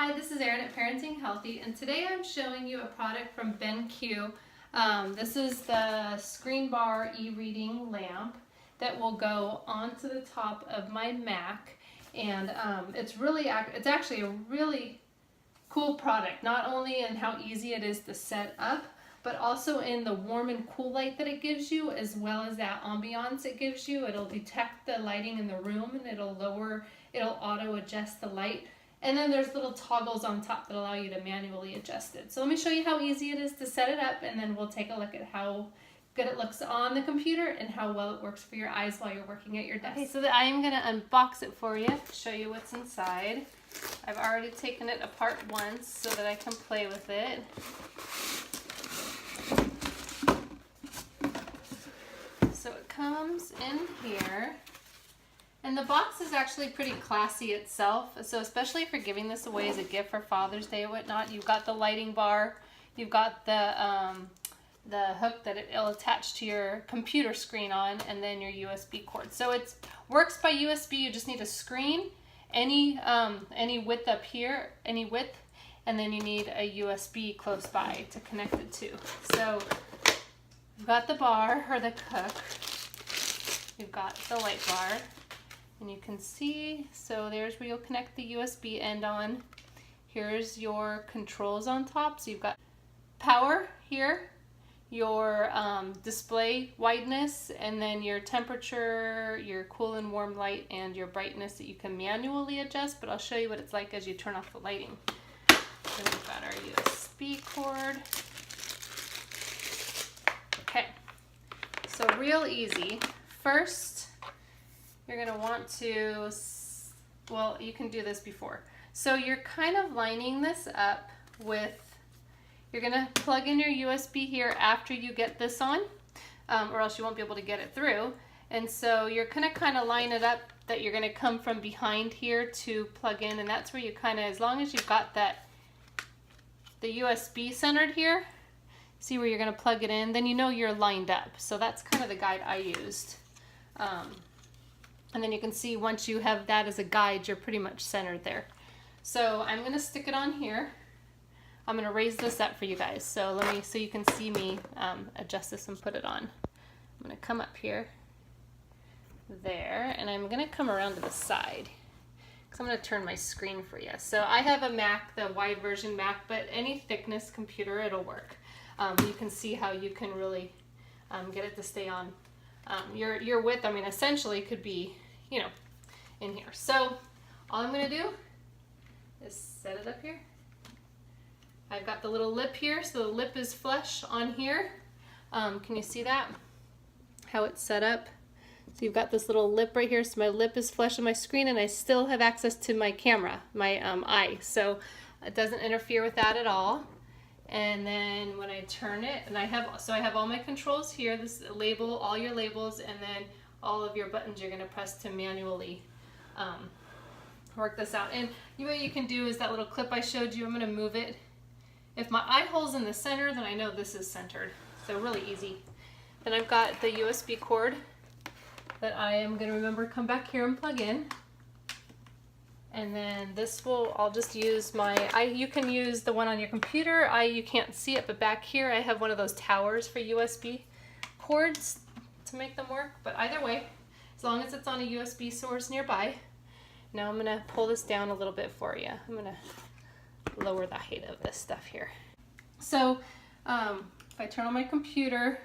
Hi, this is Erin at Parenting Healthy, and today I'm showing you a product from BenQ. This is the ScreenBar e-reading lamp that will go onto the top of my Mac, and it's actually a really cool product, not only in how easy it is to set up, but also in the warm and cool light that it gives you, as well as that ambiance it gives you. It'll detect the lighting in the room and it'll auto adjust the light. And then there's little toggles on top that allow you to manually adjust it. So let me show you how easy it is to set it up, and then we'll take a look at how good it looks on the computer and how well it works for your eyes while you're working at your desk. Okay, so I am gonna unbox it for you, show you what's inside. I've already taken it apart once so that I can play with it. So it comes in here. And the box is actually pretty classy itself, so especially if you're giving this away as a gift for Father's Day or whatnot, you've got the lighting bar, you've got the hook that it'll attach to your computer screen on, and then your USB cord. So it works by USB. You just need a screen, any width up here, any width, and then you need a USB close by to connect it to. So you've got the bar or the hook, you've got the light bar. And you can see, so there's where you'll connect the USB end on. Here's your controls on top. So you've got power here, your display wideness, and then your temperature, your cool and warm light, and your brightness that you can manually adjust, but I'll show you what it's like as you turn off the lighting. Then we've got our USB cord. Okay, so real easy. First, you're going to want to, well, you can do this before. So you're kind of lining this up with, you're going to plug in your USB here after you get this on, or else you won't be able to get it through. And so you're going to kind of line it up that you're going to come from behind here to plug in, and that's where you kind of, as long as you've got the USB centered here, see where you're going to plug it in, then you know you're lined up. So that's kind of the guide I used. And then you can see once you have that as a guide, you're pretty much centered there. So I'm going to stick it on here. I'm going to raise this up for you guys. So so you can see me adjust this and put it on. I'm going to come up here, there, and I'm going to come around to the side, because I'm going to turn my screen for you. So I have a Mac, the wide version Mac, but any thickness computer, it'll work. You can see how you can really get it to stay on. Your width, I mean, essentially could be, you know, in here. So all I'm going to do is set it up here. I've got the little lip here, so the lip is flush on here. Can you see that? How it's set up? So you've got this little lip right here, so my lip is flush on my screen, and I still have access to my camera, my eye. So it doesn't interfere with that at all. And then when I turn it, and I have all my controls here, this label, all your labels, and then all of your buttons you're going to press to manually work this out. And what you can do is that little clip I showed you, I'm going to move it. If my eye hole's in the center, then I know this is centered. So really easy. Then I've got the USB cord that I am going to remember to come back here and plug in. And then this I'll just use you can use the one on your computer. You can't see it, but back here I have one of those towers for USB cords to make them work. But either way, as long as it's on a USB source nearby. Now I'm gonna pull this down a little bit for you. I'm gonna lower the height of this stuff here. So if I turn on my computer,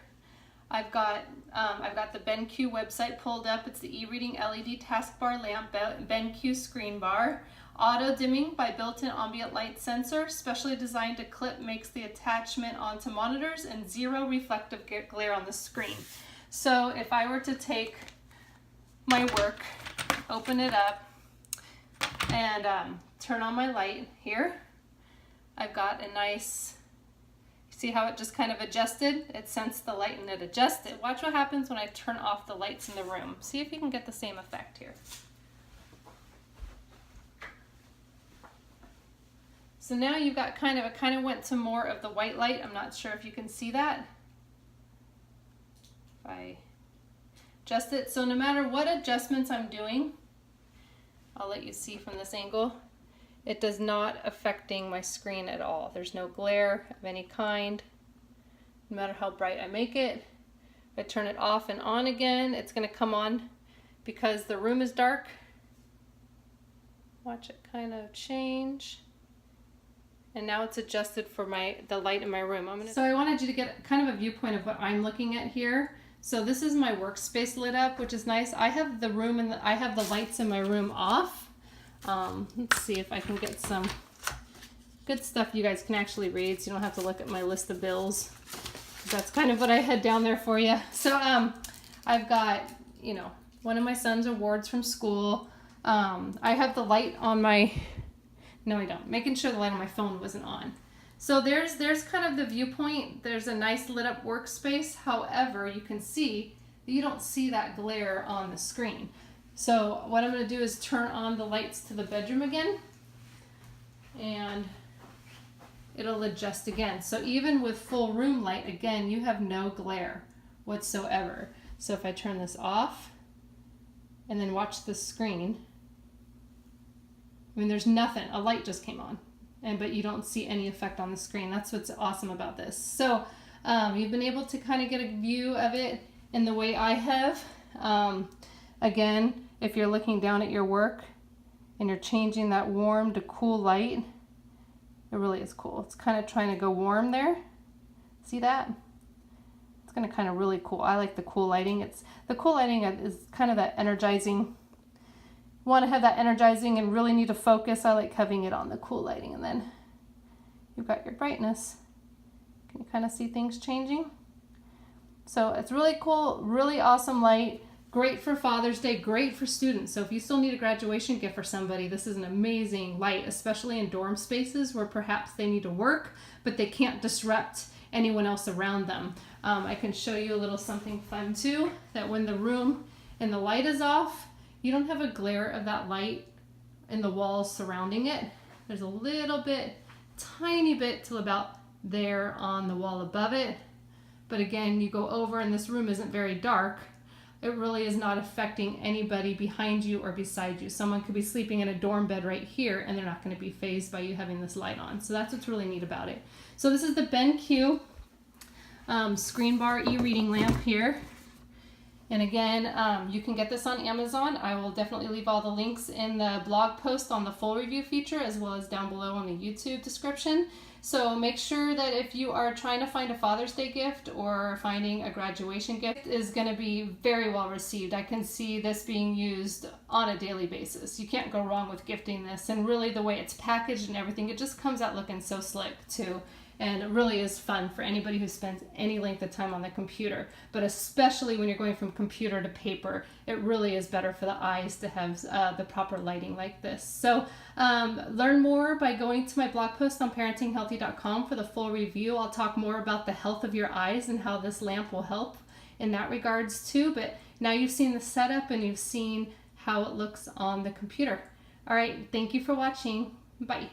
I've got the BenQ website pulled up. It's the e-reading LED taskbar lamp, BenQ ScreenBar. Auto dimming by built-in ambient light sensor, specially designed to clip, makes the attachment onto monitors, and zero reflective glare on the screen. So if I were to take my work, open it up, and turn on my light here, I've got a nice, see how it just kind of adjusted? It sensed the light and it adjusted. Watch what happens when I turn off the lights in the room. See if you can get the same effect here. So now you've got it kind of went to more of the white light. I'm not sure if you can see that. If I adjust it, so no matter what adjustments I'm doing, I'll let you see from this angle, it does not affecting my screen at all. There's no glare of any kind, no matter how bright I make it. If I turn it off and on again, it's going to come on because the room is dark. Watch it kind of change. And now it's adjusted for the light in my room. So I wanted you to get kind of a viewpoint of what I'm looking at here. So this is my workspace lit up, which is nice. I have the room and I have the lights in my room off. Let's see if I can get some good stuff you guys can actually read, so you don't have to look at my list of bills. That's kind of what I had down there for you. So I've got, you know, one of my son's awards from school. I have the light on my, no I don't, making sure the light on my phone wasn't on. So there's kind of the viewpoint. There's a nice lit up workspace. However, you can see that you don't see that glare on the screen. So what I'm going to do is turn on the lights to the bedroom again, and it'll adjust again. So even with full room light, again, you have no glare whatsoever. So if I turn this off and then watch the screen, I mean, there's nothing. A light just came on, but you don't see any effect on the screen. That's what's awesome about this. So you've been able to kind of get a view of it in the way I have. Again, if you're looking down at your work and you're changing that warm to cool light, it really is cool. It's kind of trying to go warm there. See that? It's going to kind of really cool. I like the cool lighting. The cool lighting is kind of that energizing. You want to have that energizing and really need to focus. I like having it on the cool lighting. And then you've got your brightness. Can you kind of see things changing? So it's really cool, really awesome light. Great for Father's Day, great for students. So if you still need a graduation gift for somebody, this is an amazing light, especially in dorm spaces where perhaps they need to work, but they can't disrupt anyone else around them. I can show you a little something fun too, that when the room and the light is off, you don't have a glare of that light in the walls surrounding it. There's a little bit, tiny bit till about there on the wall above it. But again, you go over and this room isn't very dark. It really is not affecting anybody behind you or beside you. Someone could be sleeping in a dorm bed right here and they're not going to be fazed by you having this light on. So that's what's really neat about it. So this is the BenQ ScreenBar e-reading lamp here. And again, you can get this on Amazon. I will definitely leave all the links in the blog post on the full review feature, as well as down below on the YouTube description. So make sure that if you are trying to find a Father's Day gift or finding a graduation gift, is going to be very well received. I can see this being used on a daily basis. You can't go wrong with gifting this. And really the way it's packaged and everything, it just comes out looking so slick too. And it really is fun for anybody who spends any length of time on the computer. But especially when you're going from computer to paper, it really is better for the eyes to have the proper lighting like this. So learn more by going to my blog post on parentinghealthy.com for the full review. I'll talk more about the health of your eyes and how this lamp will help in that regards too. But now you've seen the setup and you've seen how it looks on the computer. All right, thank you for watching. Bye.